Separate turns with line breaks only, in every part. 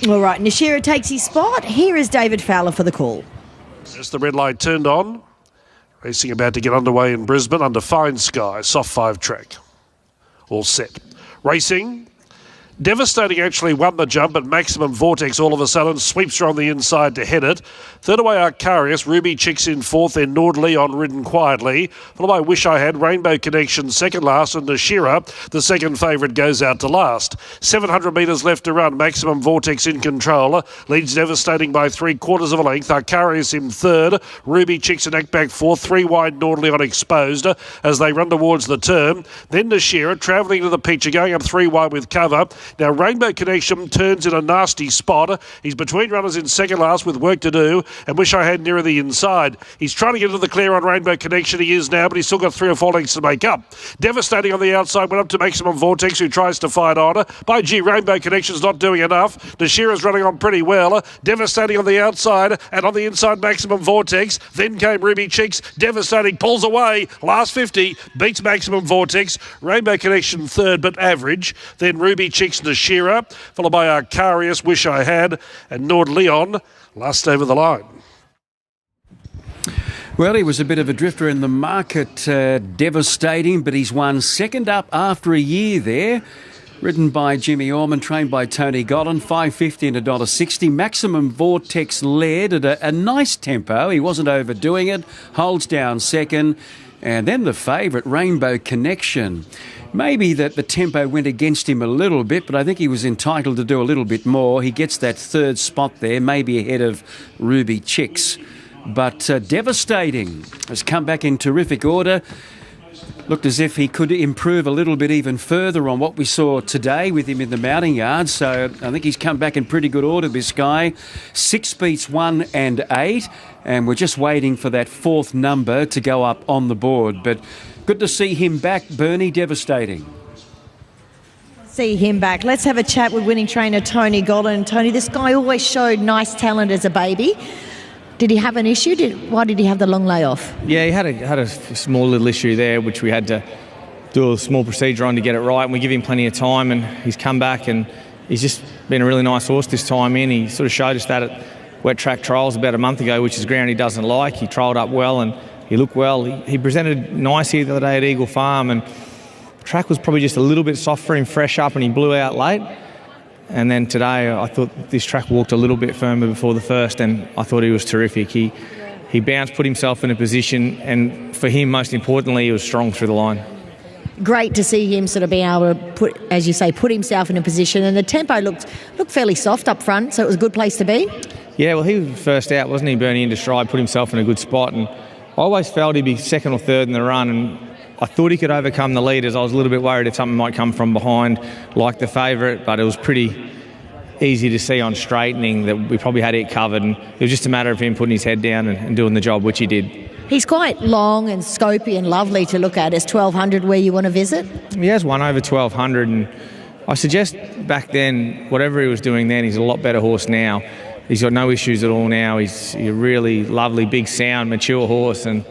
All right, Nashira takes his spot. Here is David Fowler for the call.
As the red light turned on, racing about to get underway in Brisbane under fine sky, soft 5 track. All set. Racing. Devastating actually won the jump, but Maximum Vortex all of a sudden sweeps her on the inside to head it. Third away Arcarius, Ruby Chicks in fourth, then Nord Leon ridden quietly. Followed by Wish I Had, Rainbow Connection second last, and Nashira, the second favourite, goes out to last. 700 metres left to run, Maximum Vortex in control. Leads Devastating by 3/4 of a length. Arcarius in third, Ruby Chicks and Act back fourth, 3 wide Nord Leon exposed as they run towards the turn. Then Nashira travelling to the picture, going up 3 wide with cover. Now, Rainbow Connection turns in a nasty spot. He's between runners in second last with work to do, and Wish I Had nearer the inside. He's trying to get into the clear on Rainbow Connection. He is now, but he's still got 3 or 4 lengths to make up. Devastating on the outside, went up to Maximum Vortex, who tries to fight on. By G, Rainbow Connection's not doing enough. Nashira's running on pretty well. Devastating on the outside, and on the inside, Maximum Vortex. Then came Ruby Cheeks. Devastating pulls away. Last 50, beats Maximum Vortex. Rainbow Connection third, but average. Then Ruby Cheeks, Nashira, followed by Arcarius, Wish I Had, and Nord Leon last over the line.
Well, he was a bit of a drifter in the market, Devastating, but he's won second up after a year there. Ridden by Jimmy Orman, trained by Tony Gollan, $5.50 and $1.60. Maximum Vortex led at a nice tempo. He wasn't overdoing it. Holds down second. And then the favourite, Rainbow Connection. Maybe that the tempo went against him a little bit, but I think he was entitled to do a little bit more. He gets that third spot there, maybe ahead of Ruby Chicks. But Devastating has come back in terrific order. Looked as if he could improve a little bit even further on what we saw today with him in the mounting yard. So I think he's come back in pretty good order, this guy. 6 beats 1 and 8. And we're just waiting for that fourth number to go up on the board. But good to see him back, Bernie. Devastating.
See him back. Let's have a chat with winning trainer Tony Gollan. Tony, this guy always showed nice talent as a baby. Did he have an issue? Why did he have the long layoff?
Yeah, he had a small little issue there, which we had to do a small procedure on to get it right. And we give him plenty of time, and he's come back, and he's just been a really nice horse this time in. He sort of showed us that at Wet Track Trials about a month ago, which is ground he doesn't like. He trialled up well, and he looked well. He presented nice here the other day at Eagle Farm, and the track was probably just a little bit soft for him, fresh up, and he blew out late. And then today, I thought this track walked a little bit firmer before the first, and I thought he was terrific. He bounced, put himself in a position, and for him, most importantly, he was strong through the line.
Great to see him sort of be able to put, as you say, put himself in a position, and the tempo looked fairly soft up front, so it was a good place to be. Yeah,
well, he was first out, wasn't he? Bernie into stride, put himself in a good spot, and I always felt he'd be second or third in the run, and I thought he could overcome the leaders. I was a little bit worried if something might come from behind, like the favourite, but it was pretty easy to see on straightening that we probably had it covered, and it was just a matter of him putting his head down and doing the job, which he did.
He's quite long and scopy and lovely to look at. Is 1200 where you want to visit?
He has won over 1200, and I suggest back then, whatever he was doing then, he's a lot better horse now. He's got no issues at all now. He's a really lovely, big, sound, mature horse, and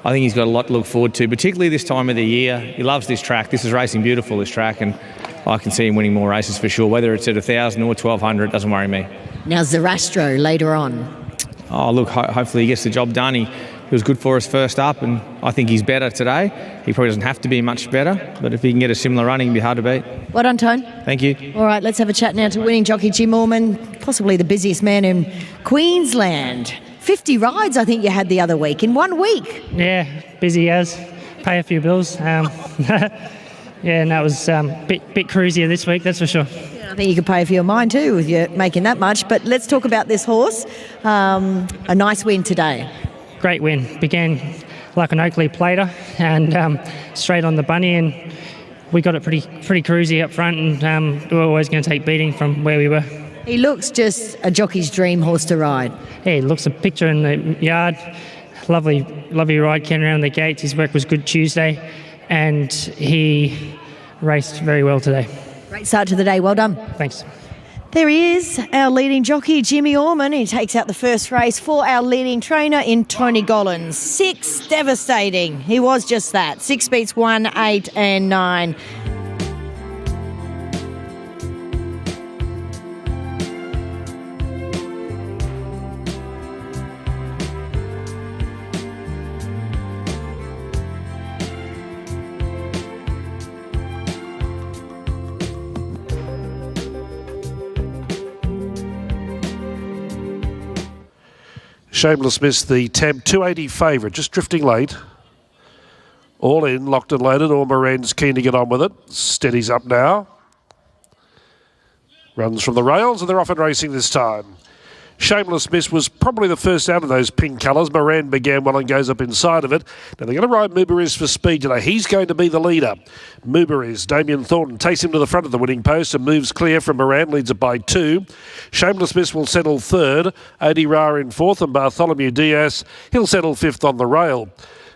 I think he's got a lot to look forward to, particularly this time of the year. He loves this track. This is racing beautiful, this track, and I can see him winning more races for sure. Whether it's at 1,000 or 1,200, it doesn't worry me.
Now Zarastro later on.
Oh, look, hopefully he gets the job done. He was good for us first up, and I think he's better today. He probably doesn't have to be much better, but if he can get a similar run, he can be hard to beat.
Well done, Tone.
Thank you.
All right, let's have a chat now to winning jockey Jim Orman, possibly the busiest man in Queensland. 50 rides, I think you had the other week, in 1 week.
Yeah, busy as. Pay a few bills. Yeah, and that was bit cruisier this week, that's for sure.
Yeah, I think you could pay a few of mine too if you're making that much. But let's talk about this horse. A nice win today.
Great win. Began like an Oakley plater and straight on the bunny, and we got it pretty cruisy up front, and we were always going to take beating from where we were.
He looks just a jockey's dream horse to ride.
Yeah, he looks a picture in the yard. Lovely ride, came around the gates. His work was good Tuesday, and he raced very well today.
Great start to the day. Well done.
Thanks.
There he is, our leading jockey, Jimmy Orman. He takes out the first race for our leading trainer in Tony Gollan. 6 Devastating. He was just that. 6 beats 1, 8 and 9.
Shameless Miss, the tab 280 favourite, just drifting late. All in, locked and loaded. All Moran's keen to get on with it. Steadies up now. Runs from the rails, and they're off and racing this time. Shameless Miss was probably the first out of those pink colours. Moran began well and goes up inside of it. Now they're going to ride Mubariz for speed today. He's going to be the leader. Mubariz, Damien Thornton takes him to the front of the winning post and moves clear from Moran, leads it by 2. Shameless Miss will settle third. Odi Ra in fourth, and Bartholomew Diaz, he'll settle fifth on the rail.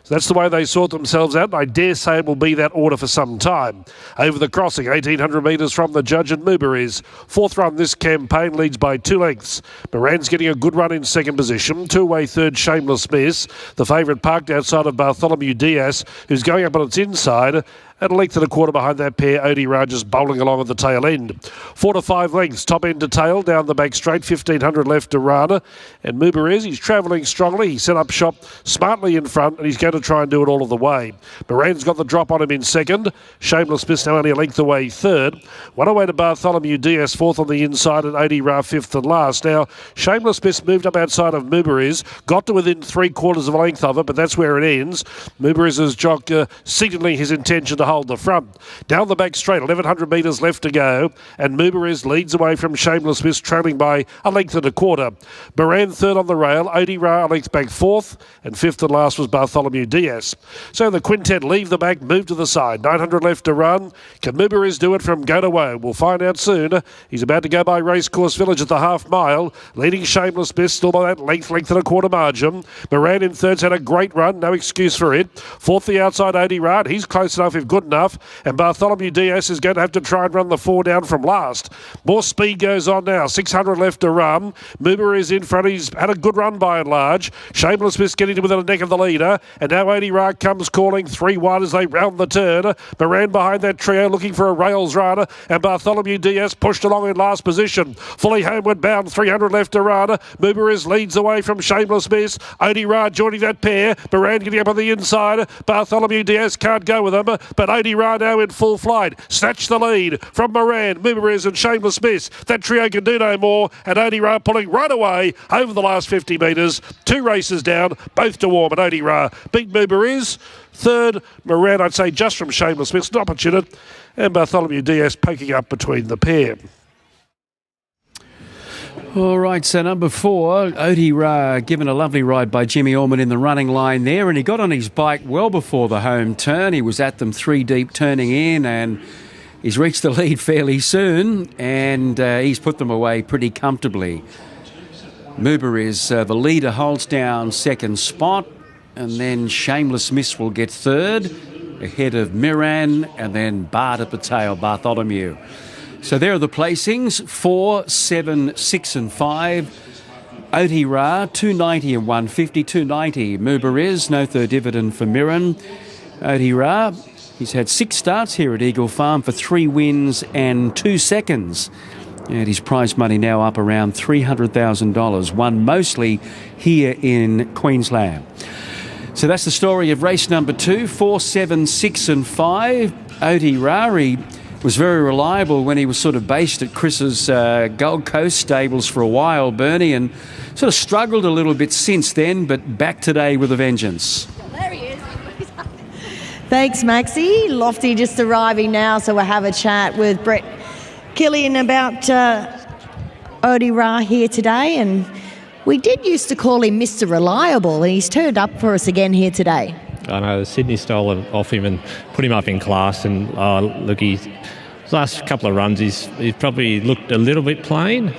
So that's the way they sort themselves out, and I dare say it will be that order for some time. Over the crossing, 1,800 metres from the judge and Mubariz. Fourth run this campaign, leads by 2 lengths. Moran's getting a good run in second position. 2-away third, Shameless Miss. The favourite parked outside of Bartholomew Diaz, who's going up on its inside. At a length and a quarter behind that pair, Odi Ra just bowling along at the tail end. 4 to 5 lengths, top end to tail, down the back straight, 1,500 left to run. And Mubariz, he's travelling strongly. He set up shop smartly in front, and he's going to try and do it all of the way. Moran's got the drop on him in second. Shameless Miss now only a length away third. 1 away to Bartholomew Diaz, fourth on the inside, and Odi Ra fifth and last. Now, Shameless Miss moved up outside of Mubariz, got to within 3/4 of a length of it, but that's where it ends. Mubariz's jock signalling his intention to hold the front. Down the back straight, 1,100 metres left to go, and Mubariz leads away from Shameless Miss, trailing by a length and a quarter. Moran third on the rail, Odi Ra a length back fourth, and fifth and last was Bartholomew Diaz. So the quintet leave the back, move to the side, 900 left to run. Can Mubariz do it from go to woe? We'll find out soon. He's about to go by Racecourse Village at the half mile, leading Shameless Miss still by that length and a quarter margin. Moran in third's had a great run, no excuse for it. Fourth the outside, Odi Ra, he's close enough if good enough, and Bartholomew Diaz is going to have to try and run the 4 down from last. More speed goes on now, 600 left to run. Mubariz in front, he's had a good run by and large. Shameless Miss getting to within a neck of the leader, and now Odi Ra comes calling 3 wide as they round the turn. Moran behind that trio looking for a rails run, and Bartholomew Diaz pushed along in last position. Fully homeward bound, 300 left to run. Mubariz leads away from Shameless Miss. Odi Ra joining that pair. Moran getting up on the inside. Bartholomew Diaz can't go with him, but Odi Ra now in full flight. Snatch the lead from Moran, Mubariz and Shameless Miss. That trio can do no more, and Odi Ra pulling right away over the last 50 metres. 2 races down, both to warm, and Odi Ra beat Mubariz. Third, Moran, I'd say just from Shameless Miss, not much in it, and Bartholomew Diaz poking up between the pair.
All right, so number 4, Odi Ra, given a lovely ride by Jimmy Orman in the running line there, and he got on his bike well before the home turn. He was at them 3 deep turning in, and he's reached the lead fairly soon, and he's put them away pretty comfortably. Mubariz, the leader, holds down second spot, and then Shameless Miss will get third, ahead of Miran, and then Bard at the tail, Bartholomew. So there are the placings, 4, 7, 6 and 5. Odi Ra, 290 and 150, 290. Mubariz, no third dividend for Miran. Odi Ra, he's had 6 starts here at Eagle Farm for 3 wins and 2 seconds. And his prize money now up around $300,000, won mostly here in Queensland. So that's the story of race number 2, 4, 7, 6 and 5. Odi Ra, he was very reliable when he was sort of based at Chris's Gold Coast stables for a while, Bernie, and sort of struggled a little bit since then, but back today with a vengeance.
There he is. Thanks, Maxie. Lofty just arriving now, so we'll have a chat with Brett Killian about Odi Ra here today, and we did used to call him Mr. Reliable, and he's turned up for us again here today.
I know the Sydney stole it off him and put him up in class, and look, his last couple of runs he's probably looked a little bit plain,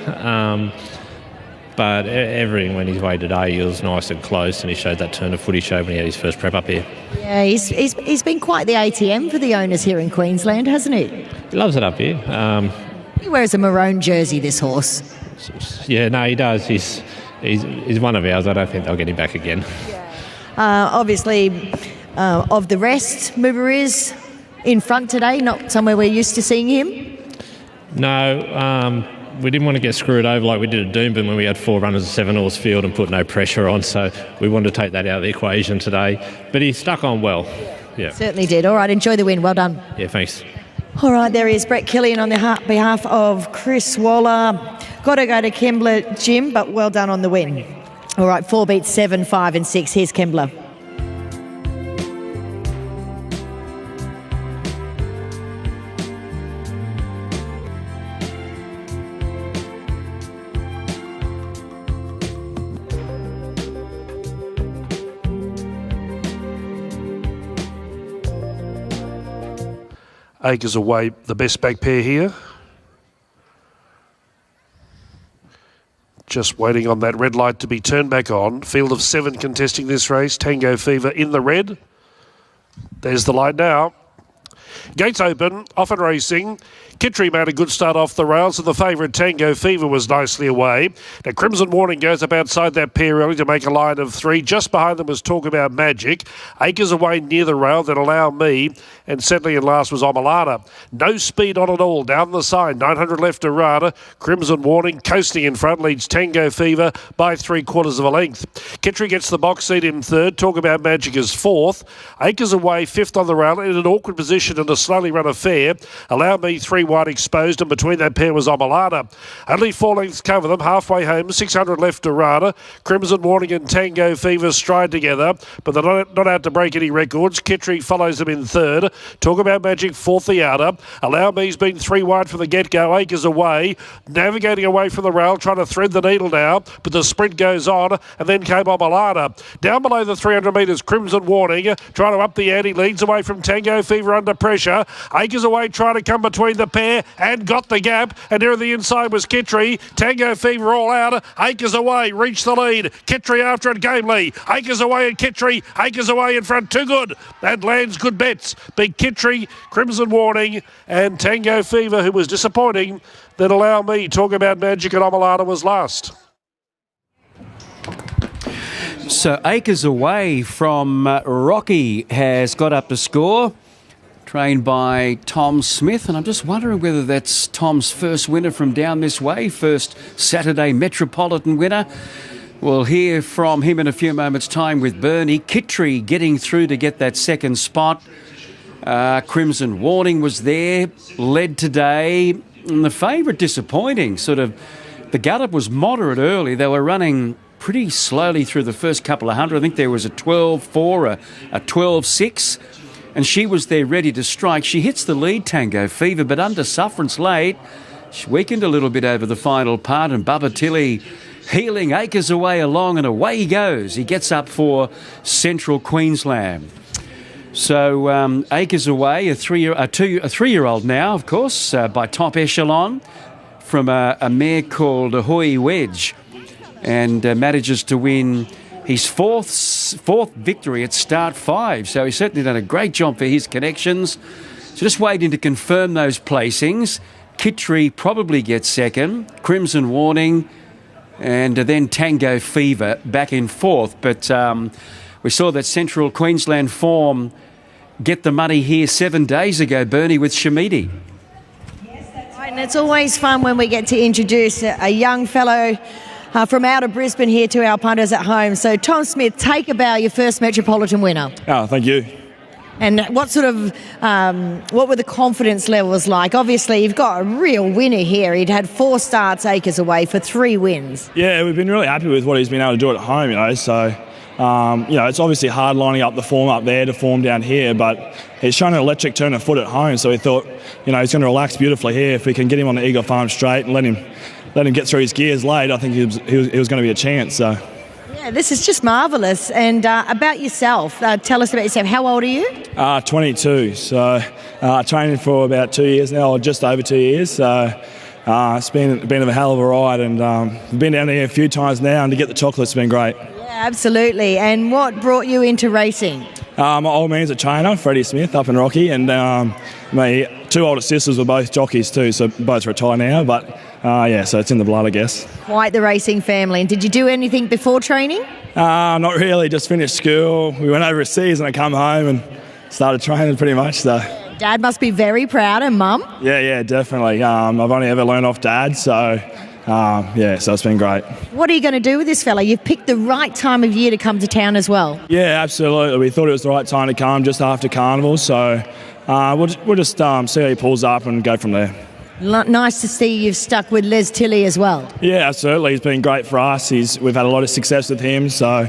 but everything went his way today. He was nice and close, and he showed that turn of foot he showed when he had his first prep up here.
Yeah, he's been quite the ATM for the owners here in Queensland, hasn't he?
He loves it up here.
He wears a maroon jersey, this horse.
Yeah, no, he does. He's one of ours. I don't think they'll get him back again.
Obviously, of the rest, Mubariz in front today, not somewhere we're used to seeing him.
No, we didn't want to get screwed over like we did at Doomben when we had 4 runners at 7-horse field and put no pressure on, so we wanted to take that out of the equation today. But he stuck on well. Yeah,
certainly did. All right, enjoy the win. Well done.
Yeah, thanks.
All right, there is Brett Killian on the behalf of Chris Waller. Got to go to Kembla, Jim, but well done on the win. All right, 4 beats 7, 5 and 6. Here's Kembla.
Acres Away, the best back pair here. Just waiting on that red light to be turned back on. Field of 7 contesting this race. Tango Fever in the red. There's the light now. Gates open, off and racing. Kittry made a good start off the rails, and the favourite Tango Fever was nicely away. Now Crimson Warning goes up outside that pair early to make a line of 3. Just behind them was Talk About Magic. Acres Away near the rail, then Allow Me, and settling in last was Omalana. No speed on at all, down the side, 900 left to Rada. Crimson Warning coasting in front, leads Tango Fever by 3/4 of a length. Kittry gets the box seat in third, Talk About Magic is fourth. Acres Away fifth on the rail, in an awkward position and a slowly run affair. Allow Me 3 wide exposed, and between that pair was Omalana. Only 4 lengths cover them, halfway home, 600 left to Rada. Crimson Warning and Tango Fever stride together, but they're not out to break any records. Kittry follows them in third. Talk About Magic fourth the outer. Allow Me's been 3 wide from the get-go. Acres Away, navigating away from the rail, trying to thread the needle now, but the sprint goes on, and then came Omalana. Down below the 300 metres, Crimson Warning, trying to up the ante, leads away from Tango Fever under pressure. Acres Away trying to come between the pair and got the gap, and near the inside was Kittry. Tango Fever all out. Acres Away reached the lead. Kittry after it gamely. Acres Away and Kittry. Acres Away in front, too good. And lands good bets. Big Kittry, Crimson Warning, and Tango Fever, who was disappointing. Then Allow Me, Talk About Magic, and Omalana was last.
So Acres Away from Rocky has got up to score, trained by Tom Smith, and I'm just wondering whether that's Tom's first winner from down this way, first Saturday Metropolitan winner. We'll hear from him in a few moments' time with Bernie. Kittry getting through to get that second spot. Crimson Warning was there, led today, and the favourite disappointing. The gallop was moderate early. They were running pretty slowly through the first couple of hundred. I think there was a 12.4, a 12.6. And she was there ready to strike. She hits the lead, Tango Fever, but under sufferance late. She weakened a little bit over the final part, and Bubba Tilly heeling Acres Away along, and away he goes. He gets up for Central Queensland. So Acres Away, a three-year-old now, of course, by Top Echelon, from a mare called Ahoy Wedge, and manages to win his fourth victory at start 5. So he's certainly done a great job for his connections. So just waiting to confirm those placings. Kittry probably gets second. Crimson Warning, and then Tango Fever back in fourth. But we saw that Central Queensland form get the money here 7 days ago, Bernie, with Shamidi.
Yes, that's right. And it's always fun when we get to introduce a young fellow from out of Brisbane here to our punters at home. So Tom Smith, take a bow, your first Metropolitan winner.
Oh, thank you.
And what what were the confidence levels like? Obviously, you've got a real winner here. He'd had 4 starts Acres Away for 3 wins.
Yeah, we've been really happy with what he's been able to do at home, So, it's obviously hard lining up the form up there to form down here, but he's shown an electric turn of foot at home. So we thought, he's going to relax beautifully here. If we can get him on the Eagle Farm straight and let him get through his gears late, I think he was going to be a chance. So.
Yeah, this is just marvellous. And about yourself, tell us about yourself. How old are you?
22. So training for about 2 years now, or just over 2 years. So it's been a hell of a ride, and been down here a few times now, and to get the chocolate's been great.
Yeah, absolutely. And what brought you into racing?
My old man's a trainer, Freddie Smith, up in Rocky, and my 2 older sisters were both jockeys too, so both retired now, but so it's in the blood, I guess.
Quite the racing family. And did you do anything before training?
Not really, just finished school. We went overseas and I come home and started training pretty much. So.
Dad must be very proud, and Mum?
Yeah, definitely. I've only ever learned off Dad, so it's been great.
What are you going to do with this fella? You've picked the right time of year to come to town as well.
Yeah, absolutely. We thought it was the right time to come just after Carnival, so we'll just see how he pulls up and go from there.
Nice to see you've stuck with Les Tilley as well.
Yeah, absolutely. He's been great for us. We've had a lot of success with him, so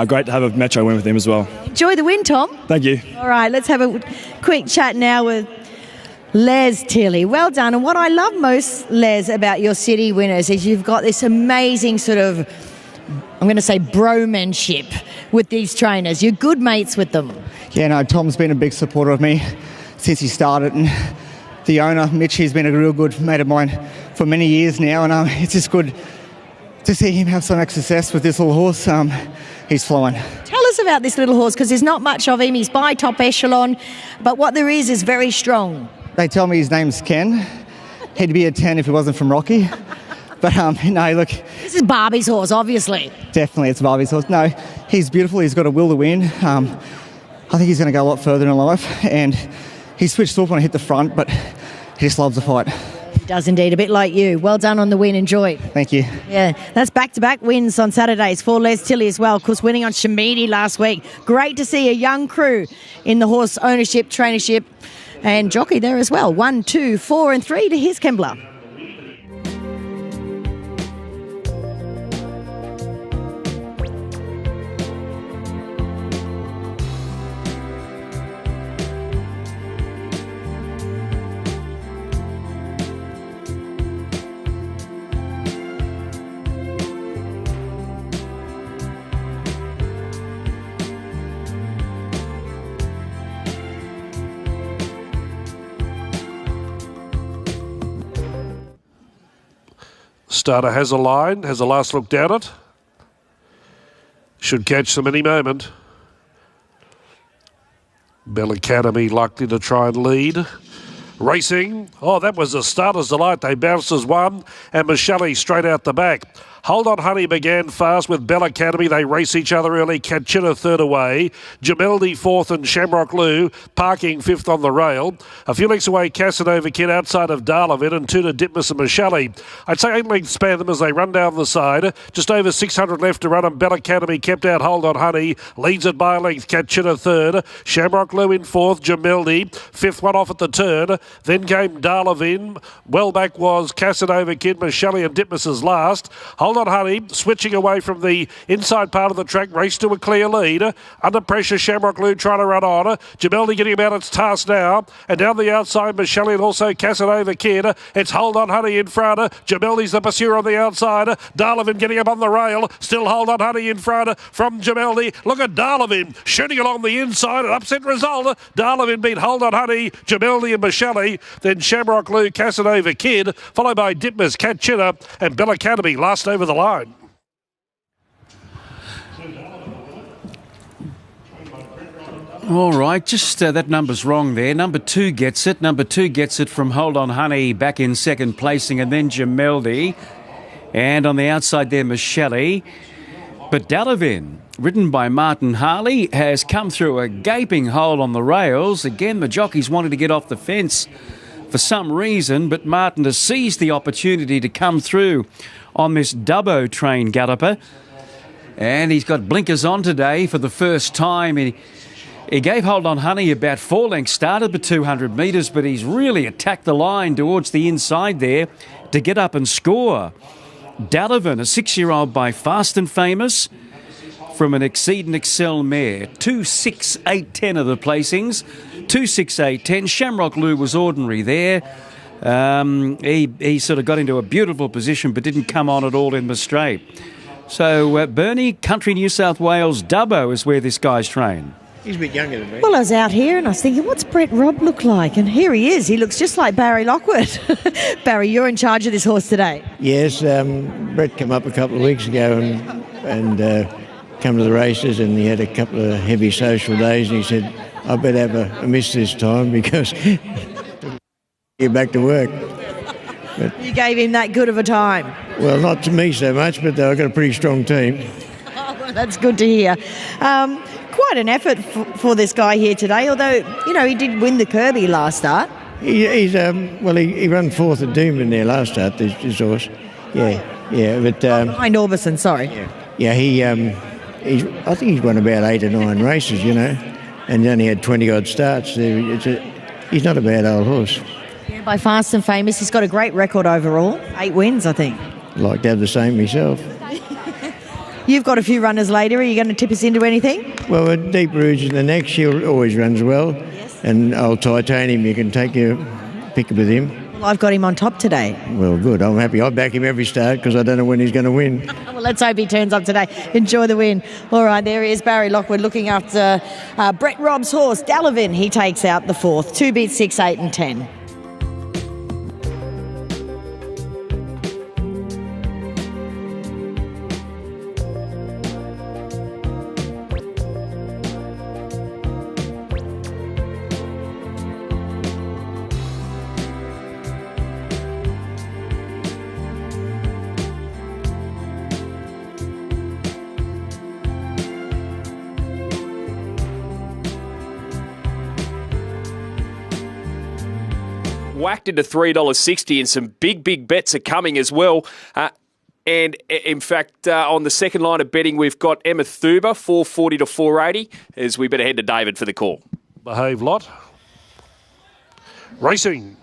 great to have a Metro win with him as well.
Enjoy the win, Tom.
Thank you.
All right, let's have a quick chat now with Les Tilley. Well done. And what I love most, Les, about your city winners is you've got this amazing sort of, I'm going to say, bromanship with these trainers. You're good mates with them.
Yeah, no, Tom's been a big supporter of me since he started, and the owner, Mitch, he's been a real good mate of mine for many years now, and it's just good to see him have so much success with this little horse. He's flowing.
Tell us about this little horse, because there's not much of him. He's by top echelon, but what there is very strong.
They tell me his name's Ken. He'd be a 10 if he wasn't from Rocky. But no, look.
This is Barbie's horse, obviously.
Definitely, it's Barbie's horse. No, he's beautiful. He's got a will to win. I think he's going to go a lot further in life, and he switched off when I hit the front, but he just loves the fight.
He does indeed, a bit like you. Well done on the win. Enjoy.
Thank you.
Yeah, that's back-to-back wins on Saturdays for Les Tilley as well. Of course, winning on Shamidi last week. Great to see a young crew in the horse ownership, trainership, and jockey there as well. 1, 2, 4 and 3 to his Kembla.
Starter has a line, has a last look down it. Should catch them any moment. Bell Academy likely to try and lead. Racing. Oh, that was a starter's delight. They bounced as one, and Michele straight out the back. Hold On Honey began fast with Bell Academy. They race each other early. Catchina third away. Jameldi fourth and Shamrock Lou parking fifth on the rail. A few lengths away, Casanova Kid outside of Darlavin and two to Ditmas and Michele. I'd say 8 lengths span them as they run down the side. Just over 600 left to run, and Bell Academy kept out Hold On Honey. Leads it by a length. Catchina third. Shamrock Lou in fourth. Jameldi fifth, one off at the turn. Then came Darlavin. Well back was Casanova Kid, Michele and Ditmas' last. Hold On Honey, switching away from the inside part of the track, race to a clear lead. Under pressure, Shamrock Lou trying to run on. Jameldi getting about its task now. And down the outside, Michele and also Casanova Kid. It's Hold On Honey in front. Jameldi's the pursuer on the outside. Darlavin getting up on the rail. Still Hold On Honey in front from Jameldi. Look at Darlavin shooting along the inside. An upset result. Darlavin beat Hold On Honey, Jameldi and Michele. Then Shamrock Lou, Casanova Kid, followed by Ditmas, Catchina and Bell Academy last over the line.
All right, just that number's wrong there. Number 2 gets it. Number 2 gets it from Hold On Honey back in second placing, and then Jameldi. And on the outside there, Michele. But Darlavin, ridden by Martin Harley, has come through a gaping hole on the rails. Again, the jockeys wanted to get off the fence for some reason, but Martin has seized the opportunity to come through on this Dubbo train galloper. And he's got blinkers on today for the first time. He gave Hold On Honey about 4 lengths, started at 200 metres, but he's really attacked the line towards the inside there to get up and score. Darlavin, a 6-year-old by Fast and Famous, from an Exceed and Excel mare. 2, 6, 8, 10 of the placings. 2, 6, 8, 10. Shamrock Lou was ordinary there. He sort of got into a beautiful position but didn't come on at all in the straight. So Bernie, Country New South Wales, Dubbo is where this guy's trained.
He's a bit younger than me.
Well, I was out here and I was thinking, what's Brett Robb look like? And here he is. He looks just like Barry Lockwood. Barry, you're in charge of this horse today.
Yes, Brett came up a couple of weeks ago and come to the races, and he had a couple of heavy social days, and he said, I better have a miss this time because get back to work. But,
you gave him that good of a time.
Well, not to me so much, but I've got a pretty strong team.
Oh, well, that's good to hear. Quite an effort for this guy here today, although, you know, he did win the Kirby last start.
He ran fourth at Doomben there last start, this horse. Yeah, but...
behind Orbison, sorry.
Yeah, I think he's won about 8 or 9 races, you know, and he only had 20-odd starts. He's not a bad old horse.
Yeah, By Fast and Famous, he's got a great record overall. 8 wins, I think.
Like to have the same myself.
You've got a few runners later. Are you going to tip us into anything?
Well, with Deep Rouge in the next, she always runs well.
Yes.
And old Titanium, you can take your pick with him.
Well, I've got him on top today.
Well, good. I'm happy. I back him every start because I don't know when he's going to win.
Well, let's hope he turns up today. Enjoy the win. All right, there he is, Barry Lockwood, looking after Brett Robb's horse, Dalavin. He takes out the 4th. 2 beats 6, 8 and 10.
Whacked into $3.60 and some big bets are coming as well. And in fact, on the second line of betting, we've got Emma Thuba, 440 to 480, as we better head to David for the call.
Behave lot. Racing.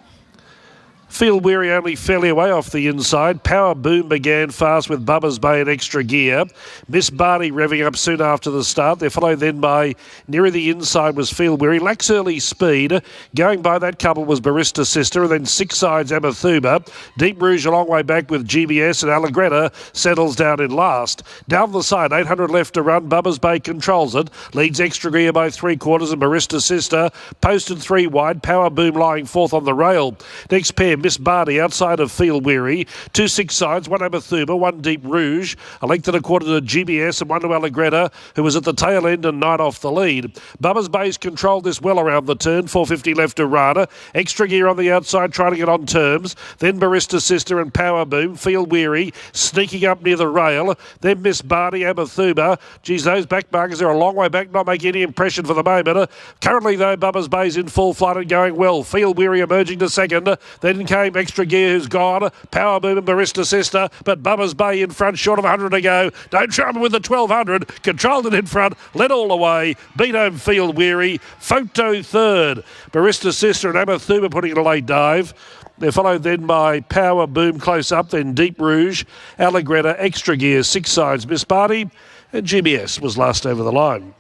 Field Weary only fairly away off the inside. Power Boom began fast with Bubba's Bay in extra gear. Miss Barney revving up soon after the start. They're followed then by nearer the inside was Field Weary. Lacks early speed. Going by that couple was Barista Sister, and then 6 sides Emma Thuba. Deep Rouge a long way back with GBS, and Allegretta settles down in last. Down the side, 800 left to run. Bubba's Bay controls it. Leads extra gear by 3/4, and Barista Sister posted 3 wide. Power Boom lying 4th on the rail. Next pair, Miss Barney outside of Field Weary. 2 6 sides, 1 Emma Thuba, 1 Deep Rouge. A length and a quarter to GBS and 1 to Allegretta, who was at the tail end and 9 off the lead. Bubba's Bay's controlled this well around the turn. 450 left to Rana. Extra gear on the outside trying to get on terms. Then Barista Sister and Power Boom. Field Weary sneaking up near the rail. Then Miss Barney, Emma Thuba. Geez, those back markers are a long way back, not making any impression for the moment. Currently, though, Bubba's Bay's in full flight and going well. Field Weary emerging to second. Then came extra gear, who's gone. Power Boom and Barista Sister, but Bubba's Bay in front, short of 100 to go. Don't trouble with the 1200. Controlled it in front, led all the way. Beat home Field Weary. Photo third. Barista Sister and Emma Thuba putting in a late dive. They're followed then by Power Boom close up, then Deep Rouge, Allegretta, extra gear, 6 sides Miss Barty, and GBS was last over the line.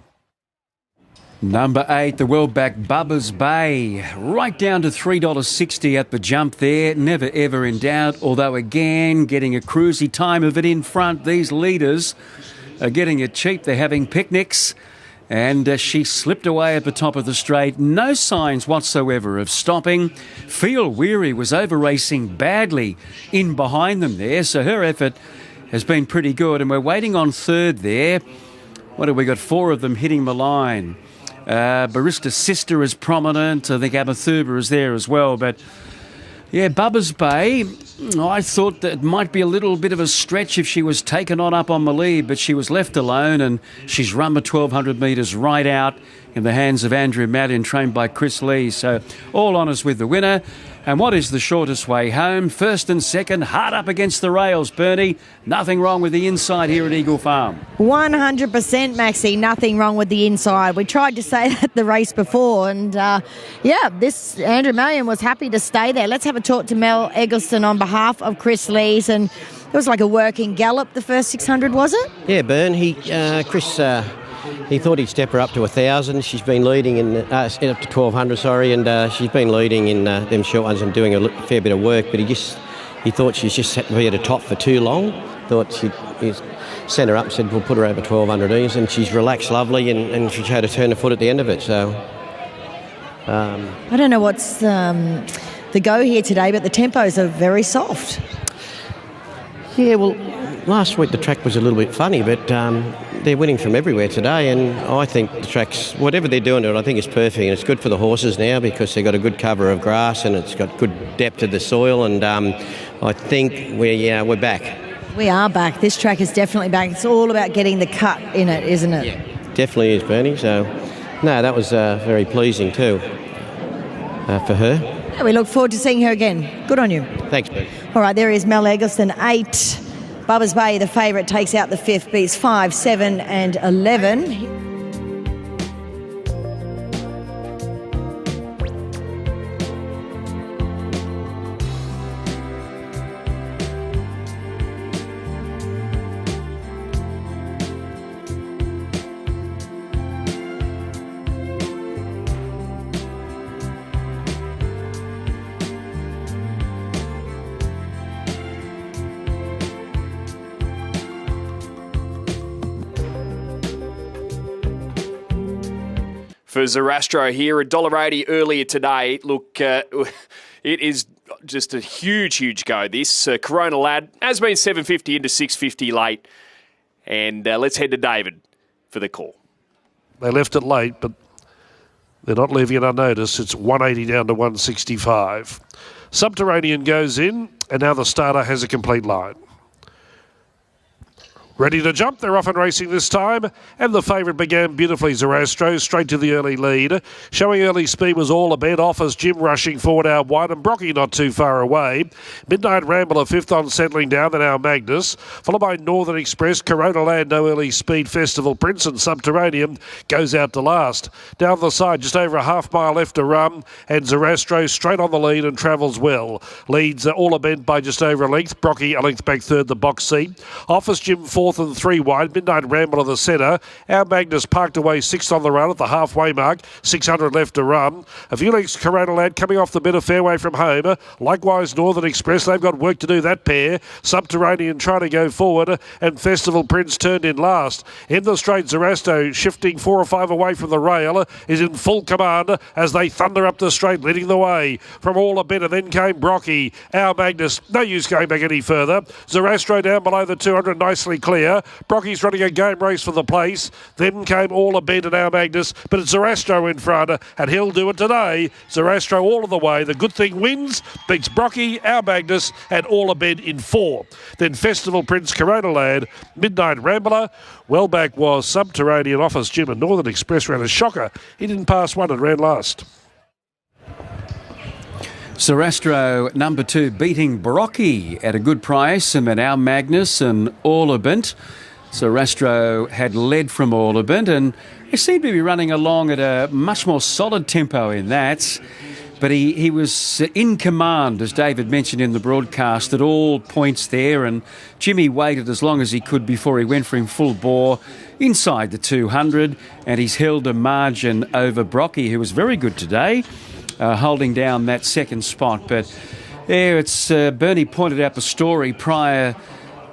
Number 8, the well-back Bubba's Bay, right down to $3.60 at the jump there. Never ever in doubt, although again, getting a cruisy time of it in front. These leaders are getting it cheap. They're having picnics. And she slipped away at the top of the straight. No signs whatsoever of stopping. Field Weary was over-racing badly in behind them there, so her effort has been pretty good. And we're waiting on third there. What have we got? 4 of them hitting the line. Barista Sister is prominent. I think Emma Thuba is there as well. But, yeah, Bubba's Bay, I thought that it might be a little bit of a stretch if she was taken on up on the lead, but she was left alone, and she's run the 1,200 metres right out in the hands of Andrew Madden, trained by Chris Lee. So all honours with the winner. And what is the shortest way home? First and second, hard up against the rails, Bernie. Nothing wrong with the inside here at Eagle Farm.
100%, Maxie. Nothing wrong with the inside. We tried to say that the race before, and this Andrew Mallion was happy to stay there. Let's have a talk to Mel Eggleston on behalf of Chris Lees. And it was like a working gallop, the first 600, was it?
Yeah, Bern. Chris. He thought he'd step her up to 1,000. She's been leading up to 1,200, and she's been leading in them short ones and doing a fair bit of work. But he thought she's just had to be at the top for too long. Thought he'd sent her up, said we'll put her over 1,200 ease, and she's relaxed lovely, and she had to turn her foot at the end of it. So
I don't know what's the go here today, but the tempos are very soft.
Yeah, well, last week the track was a little bit funny, but they're winning from everywhere today, and I think the track's, whatever they're doing to it, I think it's perfect, and it's good for the horses now because they've got a good cover of grass and it's got good depth to the soil, and I think we're back. We are back. This track is definitely back. It's all about getting the cut in it, isn't it? Yeah, definitely is, Bernie. So, no, that was very pleasing too for her. Yeah, we look forward to seeing her again. Good on you. Thanks, Bernie. All right, there is Mel Eggleston, 8. Bubba's Bay, the favourite, takes out the 5th, beats 5, 7 and 11.
for Zarastro here. $1.80 earlier today. Look, it is just a huge go, this. Corona Lad has been $7.50 into $6.50 late. And let's head to David for the call.
They left it late, but they're not leaving it unnoticed. It's 180 down to 165. Subterranean goes in, and now the starter has a complete line. Ready to jump, they're off and racing this time, and the favourite began beautifully, Zarastro, straight to the early lead. Showing early speed was All A Bet, offers Jim rushing forward out wide, and Brocky not too far away. Midnight Rambler, fifth on settling down, then our Magnus, followed by Northern Express, Corona Land, no early speed, Festival Prince, and Subterranean goes out to last. Down the side, just over a half mile left to run, and Zarastro straight on the lead and travels well. Leads All A Bet by just over a length, Brocky a length back third, the box seat. Offers Jim fourth and 3 wide. Midnight Ramble of the centre. Our Magnus parked away sixth on the run at the halfway mark. 600 left to run. A few lengths Corona Lad coming off the better fairway from home. Likewise Northern Express. They've got work to do, that pair. Subterranean trying to go forward, and Festival Prince turned in last. In the straight, Zarastro shifting 4 or 5 away from the rail is in full command as they thunder up the straight, leading the way from All A Bet, and then came Brocky. Our Magnus, no use going back any further. Zarastro down below the 200, nicely clear. Brocky's running a game race for the place. Then came All A Bet and Our Magnus, but it's Zarastro in front, and he'll do it today. Zarastro all of the way. The good thing wins, beats Brocky, Our Magnus, and All A Bet in 4. Then Festival Prince, Corona Lad, Midnight Rambler. Well back was Subterranean, offers Jim, and Northern Express ran a shocker. He didn't pass one and ran last.
Zarastro, number 2, beating Brocky at a good price, and then Our Magnus and All A Bet. Zarastro had led from All A Bet, and he seemed to be running along at a much more solid tempo in that. But he was in command, as David mentioned in the broadcast, at all points there, and Jimmy waited as long as he could before he went for him full bore inside the 200, and he's held a margin over Brocky, who was very good today. Holding down that second spot. But there, it's Bernie pointed out the story prior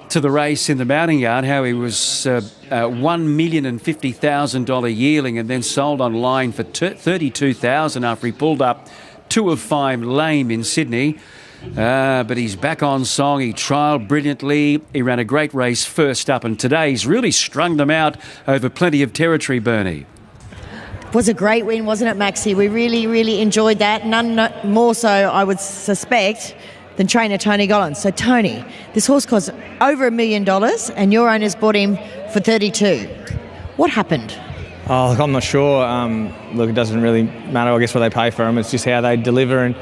to the race in the mounting yard, how he was $1,050,000 yearling and then sold online for $32,000 after he pulled up 2 of 5 lame in Sydney. But he's back on song. He trialled brilliantly. He ran a great race first up, and today he's really strung them out over plenty of territory, Bernie.
Was a great win, wasn't it, Maxie? We really enjoyed that. None more so, I would suspect, than trainer Tony Gollan. So, Tony, this horse costs over $1 million, and your owners bought him for $32. What happened?
Oh, look, I'm not sure. Look, it doesn't really matter, I guess, what they pay for him. It's just how they deliver, and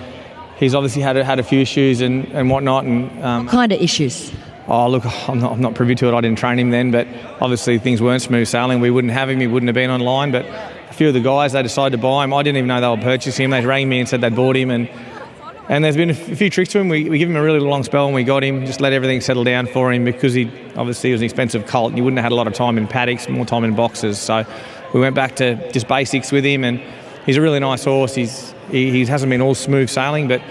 he's obviously had a few issues and whatnot. And
what kind of issues?
Oh, look, I'm not privy to it. I didn't train him then, but obviously things weren't smooth sailing. We wouldn't have him. He wouldn't have been online, but a few of the guys, they decided to buy him. I didn't even know they were purchasing him. They rang me and said they'd bought him, and there's been a few tricks to him. We give him a really long spell and we got him, just let everything settle down for him, because he obviously was an expensive colt and he wouldn't have had a lot of time in paddocks, more time in boxes. So we went back to just basics with him, and he's a really nice horse. He hasn't been all smooth sailing, but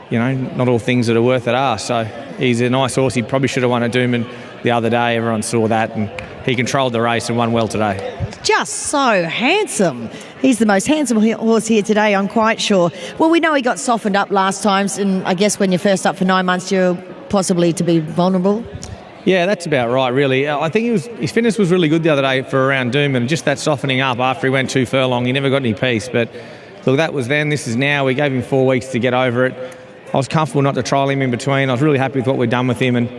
you know, not all things that are worth it are. So he's a nice horse. He probably should have won at Doomben the other day. Everyone saw that, and he controlled the race and won well today.
Just so handsome. He's the most handsome horse here today, I'm quite sure. Well, we know he got softened up last time, and I guess when you're first up for 9 months, you're possibly to be vulnerable.
Yeah, that's about right, really. I think his fitness was really good the other day for around Doomben, and just that softening up after he went 2 furlong, he never got any peace. But look, that was then, this is now. We gave him 4 weeks to get over it. I was comfortable not to trial him in between. I was really happy with what we'd done with him, and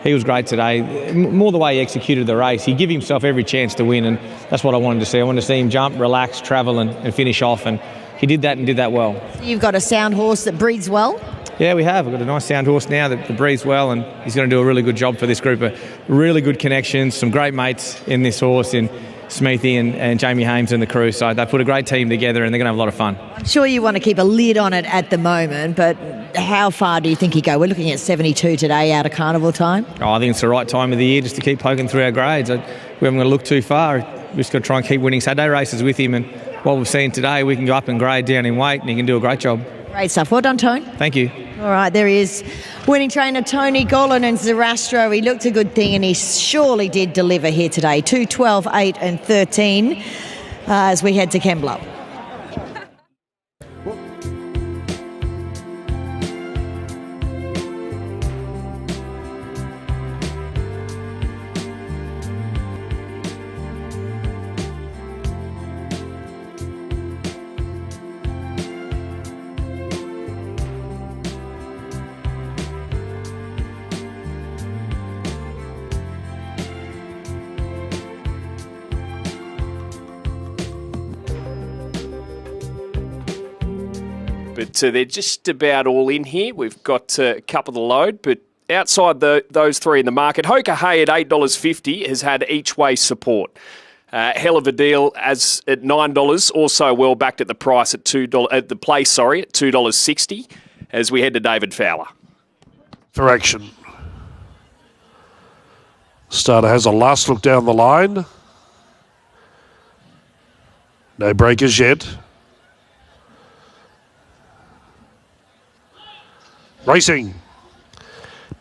he was great today. More the way he executed the race. He gave himself every chance to win, and that's what I wanted to see. I wanted to see him jump, relax, travel, and finish off, and he did that and did that well.
You've got a sound horse that breathes well?
Yeah, we have. We've got a nice sound horse now that breathes well, and he's going to do a really good job for this group. Really good connections, some great mates in this horse, in Smeethy and Jamie Hames and the crew. So they put a great team together, and they're going to have a lot of fun.
I'm sure you want to keep a lid on it at the moment, but how far do you think you go? We're looking at 72 today out of carnival time.
I think it's the right time of the year just to keep poking through our grades. We haven't got to look too far. We've just got to try and keep winning Saturday races with him, and what we've seen today, we can go up and grade, down in weight, and he can do a great job.
Great stuff. Well done, Tone.
Thank you.
All right, there he is. Winning trainer Tony Gollan and Zarastro. He looked a good thing, and he surely did deliver here today. 2, 12, 8 and 13 as we head to Kembla.
But they're just about all in here. We've got a couple to load, but outside those three in the market, Hoka Hay at $8.50 has had each way support. Hell of a deal as at $9, also well backed at the price at $2 at the place, at $2.60 as we head to David Fowler.
For action. Starter has a last look down the line. No breakers yet. Racing.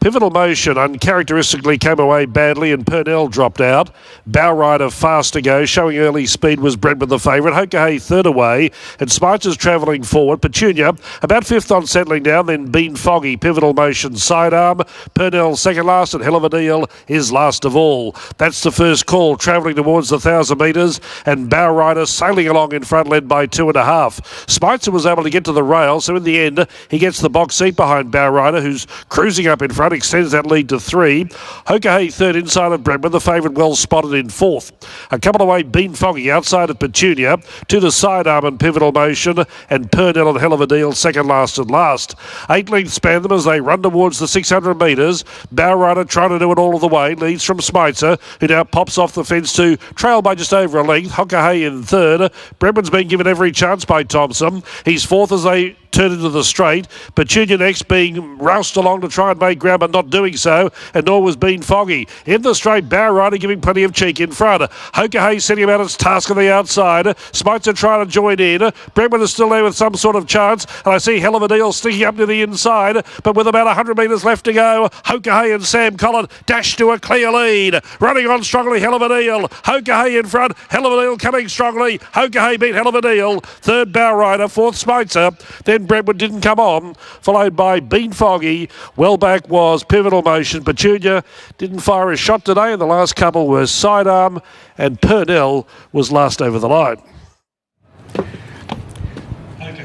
Pivotal Motion uncharacteristically came away badly and Purnell dropped out. Bow Rider fast to go, showing early speed was Brentwood the favourite. Hoka Hay third away and Smites travelling forward. Petunia about fifth on settling down, then Bean Foggy. Pivotal Motion sidearm. Purnell second last and Hell of a Deal is last of all. That's the first call, travelling towards the 1,000 metres and Bow Rider sailing along in front, led by 2.5. Smites was able to get to the rail, so in the end he gets the box seat behind Bow Rider, who's cruising up in front, extends that lead to 3. Hoka Hay third inside of Brentwood, the favourite well spotted in fourth. A couple away, Bean Foggy outside of Petunia, to the sidearm and Pivotal Motion, and Purnell and Hell of a Deal second last and last. 8 lengths span them as they run towards the 600 metres. Bow Rider trying to do it all of the way, leads from Smitzer, who now pops off the fence to trail by just over a length. Hoka Hay in third. Brentwood's been given every chance by Thompson. He's fourth as they turn into the straight. Petunia next being roused along to try and make ground, but not doing so, and nor was Bean Foggy. In the straight, Bow Rider giving plenty of cheek in front. Hoka Hay setting about its task on the outside. Smitzer trying to join in. Brentwood is still there with some sort of chance, and I see Hell of a Deal sticking up to the inside, but with about 100 metres left to go, Hoka Hay and Sam Collin dash to a clear lead. Running on strongly, Hell of a Deal. Hoka Hay in front, Hell of a Deal coming strongly. Hoka Hay beat Hell of a Deal. Third, Bow Rider. Fourth, Smitzer. Then Brentwood didn't come on, followed by Bean Foggy. Well back was Pivotal Motion. Petunia didn't fire a shot today, and the last couple were sidearm, and Purnell was last over the line.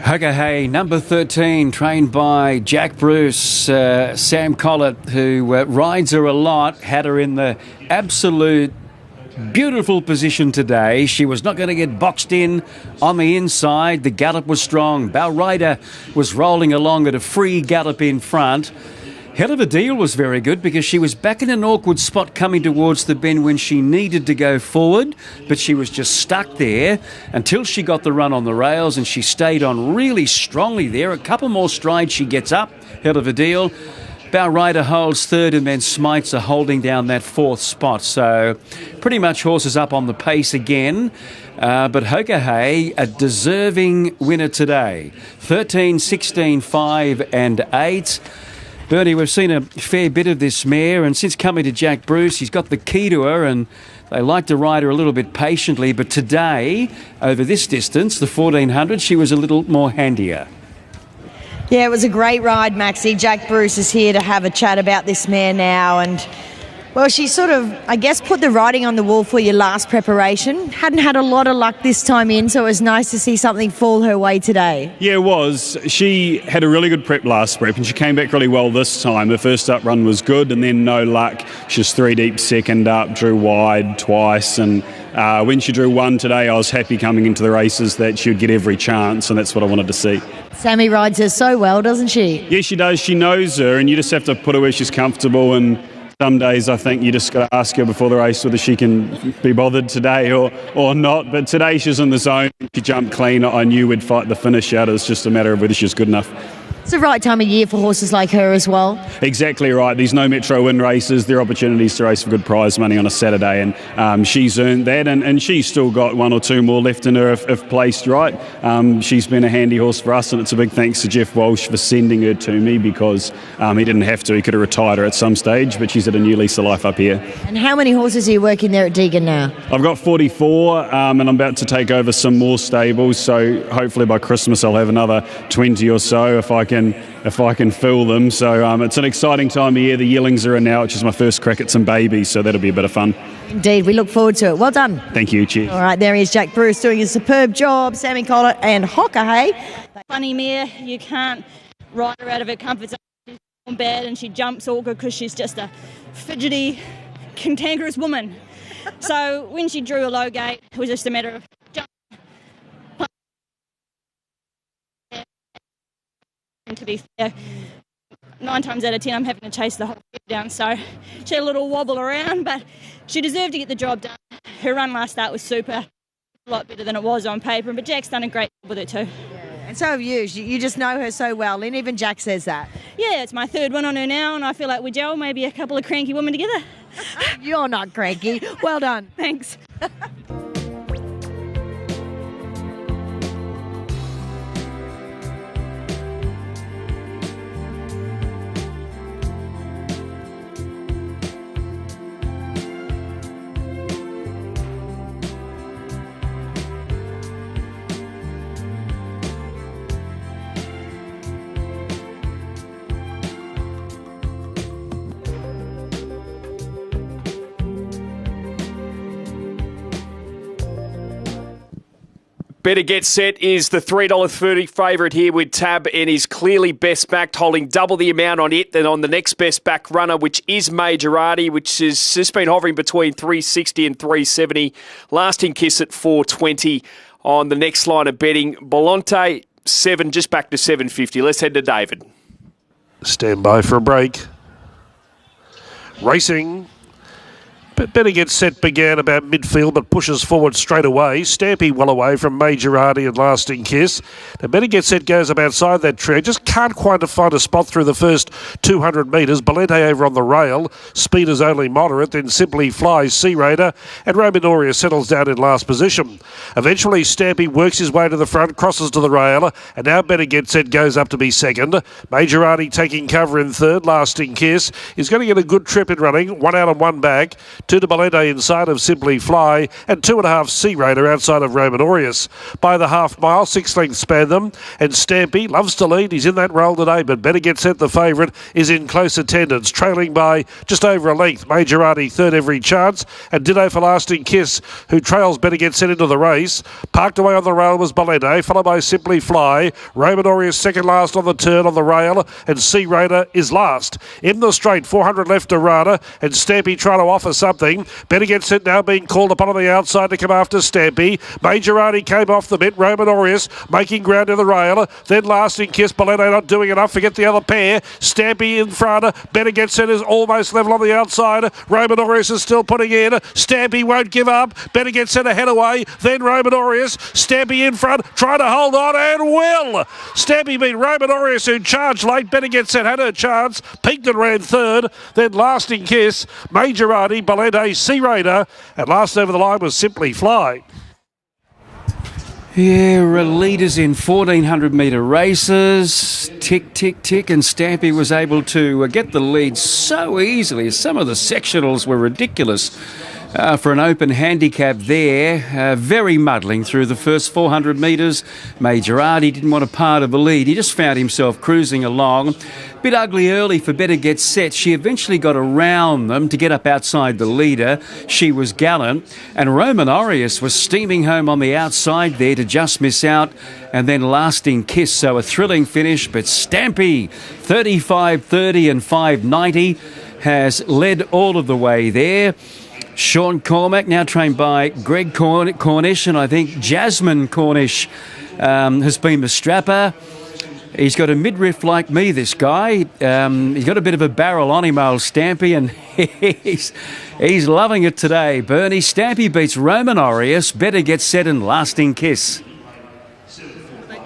Hoka Hay, number 13, trained by Jack Bruce. Sam Collett, who rides her a lot, had her in the absolute beautiful position today. She was not going to get boxed in on the inside. The gallop was strong. Bow Rider was rolling along at a free gallop in front. Hell of a Deal was very good because she was back in an awkward spot coming towards the bend when she needed to go forward, but she was just stuck there until she got the run on the rails, and she stayed on really strongly there. A couple more strides, she gets up. Hell of a Deal. Bow Rider holds third, and then Smites are holding down that fourth spot. So pretty much horses up on the pace again. But Hoka Hay, a deserving winner today. 13, 16, 5 and 8. Bernie, we've seen a fair bit of this mare, and since coming to Jack Bruce, he's got the key to her, and they like to ride her a little bit patiently. But today, over this distance, the 1400, she was a little more handier.
Yeah, it was a great ride, Maxie. Jack Bruce is here to have a chat about this mare now, and well, she sort of, I guess, put the writing on the wall for your last preparation. Hadn't had a lot of luck this time in, so it was nice to see something fall her way today.
Yeah, it was. She had a really good prep last prep, and she came back really well this time. Her first up run was good, and then no luck. She was 3 deep second up, drew wide twice, and when she drew 1 today, I was happy coming into the races that she would get every chance, and that's what I wanted to see.
Sammy rides her so well, doesn't she?
Yeah, she does. She knows her, and you just have to put her where she's comfortable, and some days I think you just got to ask her before the race whether she can be bothered today or not. But today she's in the zone. She jumped clean. I knew we'd fight the finish out. It's just a matter of whether she's good enough.
It's the right time of year for horses like her as well.
Exactly right. These no Metro Win races, they're opportunities to race for good prize money on a Saturday, and she's earned that, and she's still got 1 or 2 more left in her if placed right. She's been a handy horse for us, and it's a big thanks to Jeff Walsh for sending her to me, because he didn't have to. He could have retired her at some stage, but she's had a new lease of life up here.
And how many horses are you working there at Deagon now?
I've got 44, and I'm about to take over some more stables, so hopefully by Christmas I'll have another 20 or so if I can fill them. So it's an exciting time of year. The yearlings are in now, which is my first crack at some babies, so that'll be a bit of fun.
Indeed, we look forward to it. Well done.
Thank you, cheers.
All right, there he is, Jack Bruce, doing a superb job. Sammy Collett and Hoka Hay.
Funny mare, you can't ride her out of her comfort zone. She's on bad and she jumps awkward because she's just a fidgety, cantankerous woman. So when she drew a low gate, it was just a matter of be fair, 9 times out of 10 I'm having to chase the whole field down, so she had a little wobble around, but she deserved to get the job done. Her run last start was super, a lot better than it was on paper, but Jack's done a great job with it too.
And so have you. You just know her so well, and even Jack says that.
Yeah, it's my 3rd one on her now, and I feel like we gel, maybe a couple of cranky women together.
You're not cranky. Well done.
Thanks.
Better Get Set is the $3.30 favourite here with Tab and is clearly best backed, holding double the amount on it than on the next best back runner, which is Majorati, which has just been hovering between $3.60 and $3.70. Lasting Kiss at $4.20 on the next line of betting. Bolante, 7, just back to $7.50. Let's head to David.
Stand by for a break. Racing. But Better Get Set began about midfield but pushes forward straight away. Stampy well away from Majorati and Lasting Kiss. Now Better Get Set goes up outside that tree. Just can't quite find a spot through the first 200 metres. Bolente over on the rail. Speed is only moderate. Then Simply Flies Sea Raider. And Romanoria settles down in last position. Eventually Stampy works his way to the front, crosses to the rail. And now Better Get Set goes up to be second. Majorati taking cover in third. Lasting Kiss is going to get a good trip in running. 1 out and 1 back. 2 to Bolente inside of Simply Fly, and 2.5 Sea Raider outside of Roman Aureus. By the half mile, 6 lengths span them, and Stampy loves to lead. He's in that role today, but Better Get Set, the favourite, is in close attendance, trailing by just over a length. Majorati third every chance, and ditto for Lasting Kiss, who trails Better Get Set into the race. Parked away on the rail was Bolente, followed by Simply Fly. Roman Aureus second last on the turn on the rail, and Sea Raider is last. In the straight, 400 left to Rana, and Stampy trying to offer something. Better Get Set now being called upon on the outside to come after Stampy. Majorati came off the bit. Roman Aureus making ground in the rail. Then Lasting Kiss. Bolente not doing enough. Forget the other pair. Stampy in front. Better Get Set is almost level on the outside. Roman Aureus is still putting in. Stampy won't give up. Better Get Set ahead away. Then Roman Aureus. Stampy in front. Trying to hold on and will. Stampy beat Roman Aureus, who charged late. Better Get Set had her chance. Peaked and ran third. Then Lasting Kiss. Majorati. Bolente. Sea Raider, and last over the line was Simply Fly.
Yeah, leaders in 1,400 metre races. Tick, tick, tick, and Stampy was able to get the lead so easily. Some of the sectionals were ridiculous. For an open handicap there, very muddling through the first 400 metres. Majorati didn't want a part of the lead. He just found himself cruising along. Bit ugly early for Better Get Set. She eventually got around them to get up outside the leader. She was gallant. And Roman Aureus was steaming home on the outside there to just miss out. And then Lasting Kiss. So a thrilling finish. But Stampy, 35.30 and 5.90, has led all of the way there. Sean Cormack, now trained by Greg Cornish, and I think Jasmine Cornish has been the strapper. He's got a midriff like me, this guy. He's got a bit of a barrel on him, old Stampy, and he's loving it today. Bernie, Stampy beats Roman Aureus. Better Get Set and Lasting Kiss.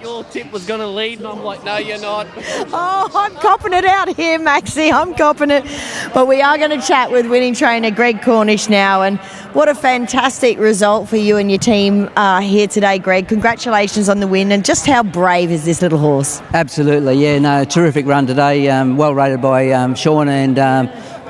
Your tip was going to lead, and I'm like, no, you're not.
Oh, I'm copping it out here, Maxie. I'm copping it. But we are going to chat with winning trainer Greg Cornish now. And what a fantastic result for you and your team here today, Greg. Congratulations on the win. And just how brave is this little horse?
Absolutely, yeah. No, terrific run today. Well rated by Sean, and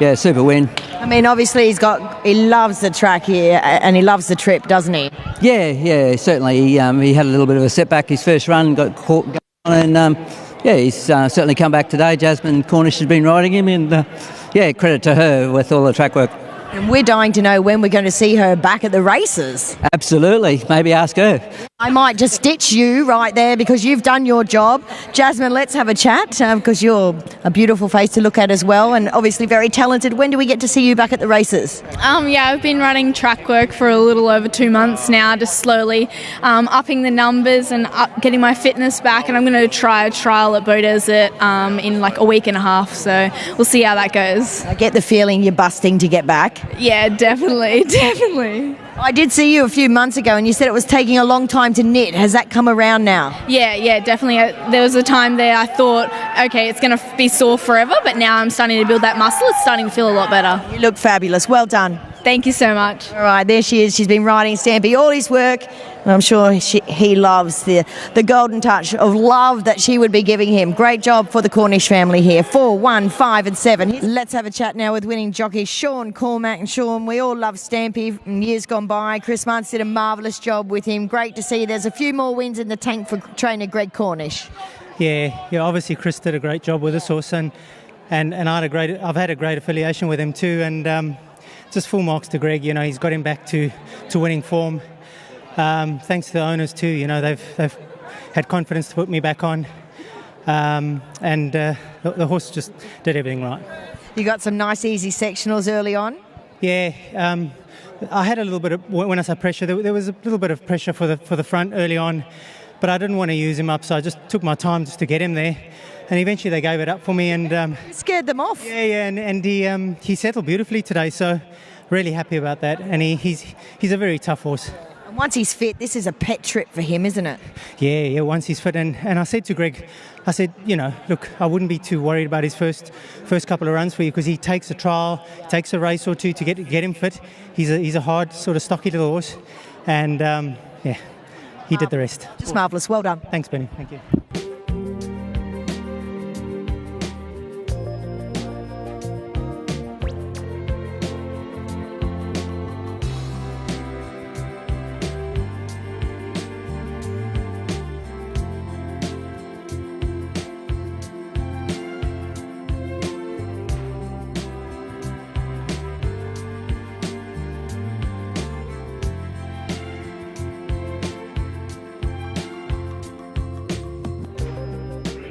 yeah, super win.
I mean, obviously he loves the track here and he loves the trip, doesn't he?
Yeah, certainly. He had a little bit of a setback his first run, got caught going, and yeah, he's certainly come back today. Jasmine Cornish has been riding him, and yeah, credit to her with all the track work.
And we're dying to know when we're going to see her back at the races.
Absolutely. Maybe ask her.
I might just ditch you right there because you've done your job. Jasmine, let's have a chat because you're a beautiful face to look at as well and obviously very talented. When do we get to see you back at the races?
Yeah, I've been running track work for a little over 2 months now, just slowly upping the numbers and getting my fitness back, and I'm going to try a trial at Bow Desert in like a week and a half, so we'll see how that goes.
I get the feeling you're busting to get back.
Yeah, definitely, definitely.
I did see you a few months ago and you said it was taking a long time to knit. Has that come around now?
Yeah, definitely. There was a time there I thought, okay, it's going to be sore forever, but now I'm starting to build that muscle. It's starting to feel a lot better.
You look fabulous. Well done.
Thank you so much.
All right, there she is. She's been riding Stampy all his work. I'm sure he loves the golden touch of love that she would be giving him. Great job for the Cornish family here. 4, 1, 5 and 7. Let's have a chat now with winning jockey Sean Cormack. And Sean, we all love Stampy in years gone by. Chris Muntz did a marvellous job with him. Great to see there's a few more wins in the tank for trainer Greg Cornish.
Yeah, obviously Chris did a great job with this horse and I've had a great affiliation with him too, and just full marks to Greg. He's got him back to winning form. Thanks to the owners too. They've had confidence to put me back on, and the horse just did everything right.
You got some nice easy sectionals early on.
Yeah, I had a little bit of, when I say pressure, there was a little bit of pressure for the front early on, but I didn't want to use him up, so I just took my time just to get him there. And eventually they gave it up for me, and
scared them off.
Yeah, and he settled beautifully today, so really happy about that. And he's a very tough horse.
And once he's fit, this is a pet trip for him, isn't it?
Yeah, once he's fit. And I said to Greg, I said, look, I wouldn't be too worried about his first couple of runs for you, because he takes a trial, takes a race or two to get him fit. He's a hard, sort of stocky little horse, and he did the rest.
Just marvellous. Well done.
Thanks, Benny. Thank you.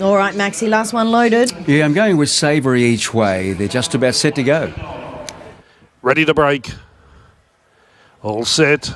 All right, Maxie, last one loaded.
Yeah, I'm going with Savoury each way. They're just about set to go.
Ready to break. All set.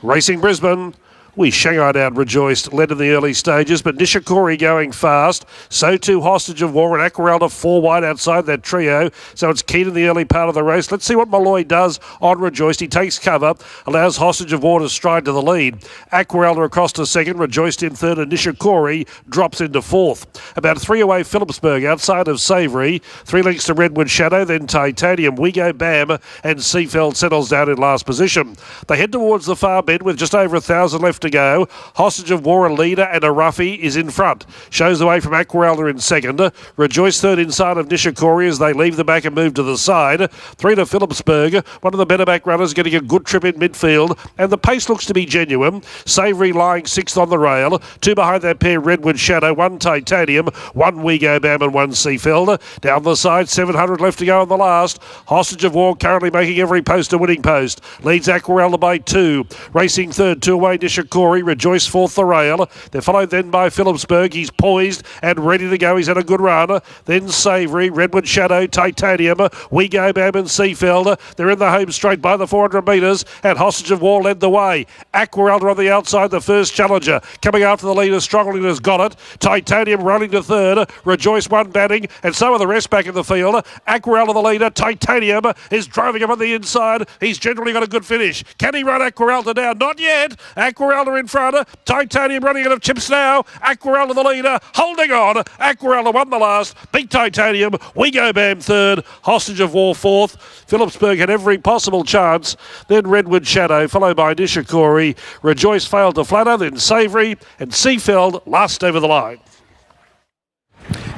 Racing Brisbane. We Shanghai Down rejoiced, led in the early stages, but Nishikori going fast. So too Hostage of War and Aquarelda 4 wide outside that trio. So it's keen in the early part of the race. Let's see what Malloy does on Rejoiced. He takes cover, allows Hostage of War to stride to the lead. Aquarelda across to second, Rejoiced in third, and Nishikori drops into fourth. About 3 away Phillipsburg outside of Savoury. 3 lengths to Redwood Shadow, then Titanium, We Go Bam, and Seafeld settles down in last position. They head towards the far bend with just over 1,000 left to go. Hostage of War, a leader, and a roughie is in front. Shows the way from Aquarelda in second. Rejoice third inside of Nishikori as they leave the back and move to the side. 3 to Phillipsburg, one of the better back runners, getting a good trip in midfield, and the pace looks to be genuine. Savoury lying 6th on the rail. 2 behind that pair, Redwood Shadow, 1 Titanium, 1 We Go Bam, and 1 Seafeld. Down the side, 700 left to go on the last. Hostage of War currently making every post a winning post. Leads Aquarelda by 2. Racing third, 2 away Nishikori. Rejoice fourth the rail. They're followed then by Phillipsburg. He's poised and ready to go. He's had a good run. Then Savoury, Redwood Shadow, Titanium, We Go Bam, and Seafeld. They're in the home straight by the 400 metres, and Hostage of War led the way. Aquarelda on the outside, the first challenger. Coming after the leader, Strongling has got it. Titanium rolling to third. Rejoice one batting, and some of the rest back in the field. Aquarelda the leader. Titanium is driving him on the inside. He's generally got a good finish. Can he run Aquarelda down? Not yet. Aquarelda in front. Titanium running out of chips now. Aquarelda the leader, holding on. Aquarelda won the last, beat Titanium. We Go Bam third, Hostage of War fourth. Phillipsburg had every possible chance. Then Redwood Shadow, followed by Nishikori. Rejoice failed to flatter, then Savoury, and Seafeld last over the line.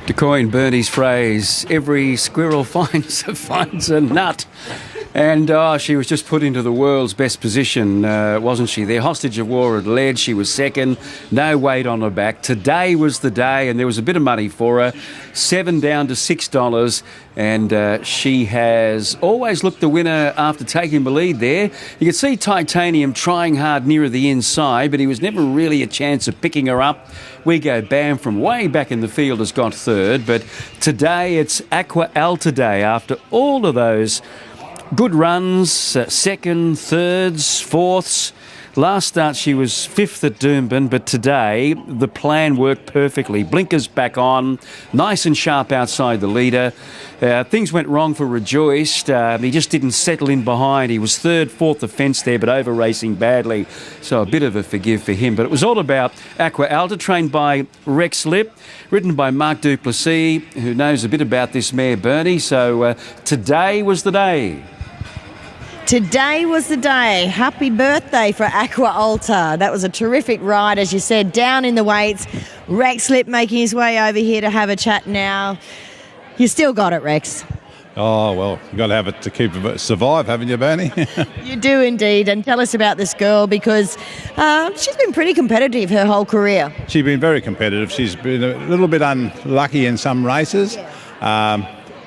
To coin Bernie's phrase, every squirrel finds a nut. And she was just put into the world's best position, wasn't she? There, Hostage of War had led. She was second. No weight on her back. Today was the day, and there was a bit of money for her. $7 down to $6. And she has always looked the winner after taking the lead there. You could see Titanium trying hard nearer the inside, but he was never really a chance of picking her up. We Go Bam from way back in the field has got third. But today it's Aqua Alta Day after all of those good runs, second, thirds, fourths. Last start she was fifth at Doomben, but today the plan worked perfectly. Blinkers back on, nice and sharp outside the leader. Things went wrong for Rejoiced. He just didn't settle in behind. He was third, fourth of fence there, but over racing badly. So a bit of a forgive for him. But it was all about Aqua Alta, trained by Rex Lip, ridden by Mark Duplessis, who knows a bit about this mare, Bernie. So today was the day.
Today was the day. Happy birthday for Aqua Alta. That was a terrific ride, as you said, down in the weights. Rex Lip making his way over here to have a chat now. You still got it, Rex.
Oh, well, you've got to have it to survive, haven't you, Bernie?
You do indeed. And tell us about this girl, because she's been pretty competitive her whole career.
She's been very competitive. She's been a little bit unlucky in some races.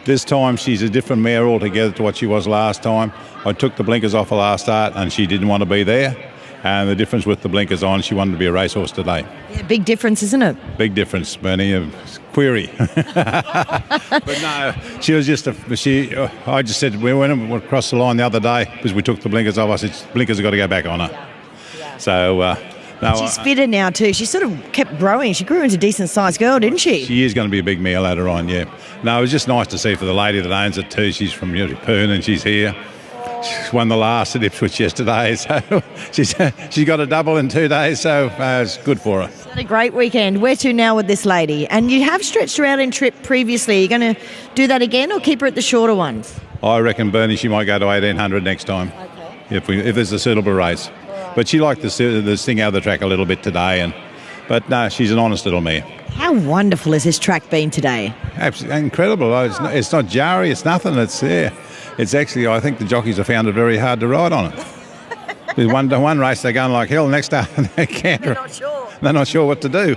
This time she's a different mare altogether to what she was last time. I took the blinkers off her last start and she didn't want to be there. And the difference with the blinkers on, she wanted to be a racehorse today.
Yeah, big difference, isn't it?
Big difference, Bernie. Query. But no, she was just I just said, we went across the line the other day because we took the blinkers off. I said, blinkers have got to go back on her. Yeah. So... No,
she's fitter now too. She sort of kept growing. She grew into a decent-sized girl, didn't she?
She is going to be a big mare later on, yeah. No, it was just nice to see for the lady that owns it too. She's from Poon and she's here. She's won the last at Ipswich yesterday, so she's got a double in 2 days, so it's good for her.
Had a great weekend. Where to now with this lady? And you have stretched around in Trip previously. Are you going to do that again or keep her at the shorter ones?
I reckon, Bernie, she might go to 1800 next time, if there's a suitable race. But she liked the sting out of the track a little bit today, but no, she's an honest little mare.
How wonderful has this track been today?
Absolutely incredible. It's not jarry, it's nothing. It's actually, I think the jockeys have found it very hard to ride on it. With one race they're going like hell, next day they can't. They're not sure. They're not sure what to do.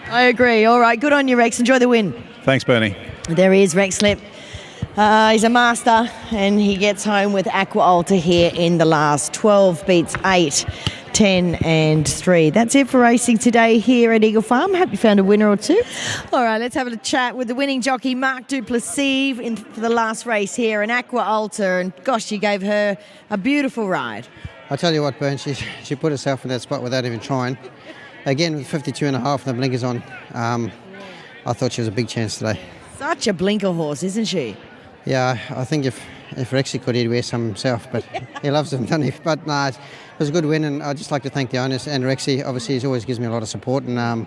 I agree. All right, good on you, Rex. Enjoy the win.
Thanks, Bernie.
There he is, Rex Lip. He's a master, and he gets home with Aqua Alta here in the last. 12 beats 8, 10 and 3. That's it for racing today here at Eagle Farm. Hope you found a winner or two. All right, let's have a chat with the winning jockey, Mark Duplessis, for the last race here in Aqua Alta. And gosh, you gave her a beautiful ride.
I tell you what, Bern, she put herself in that spot without even trying. Again, with 52 and a half and the blinkers on, I thought she was a big chance today.
Such a blinker horse, isn't she?
Yeah, I think if Rexy could, he'd wear some himself, but he loves them, doesn't he? But no, it was a good win, and I'd just like to thank the owners and Rexy. Obviously, he always gives me a lot of support, and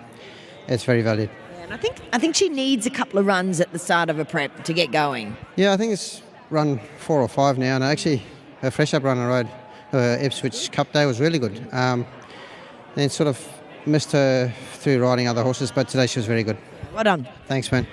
it's very valued.
Yeah, and I think she needs a couple of runs at the start of a prep to get going.
Yeah, I think it's run 4 or 5 now, and actually her fresh up run on the road, Ipswich Cup Day was really good. Then sort of missed her through riding other horses, but today she was very good.
Well done.
Thanks, man.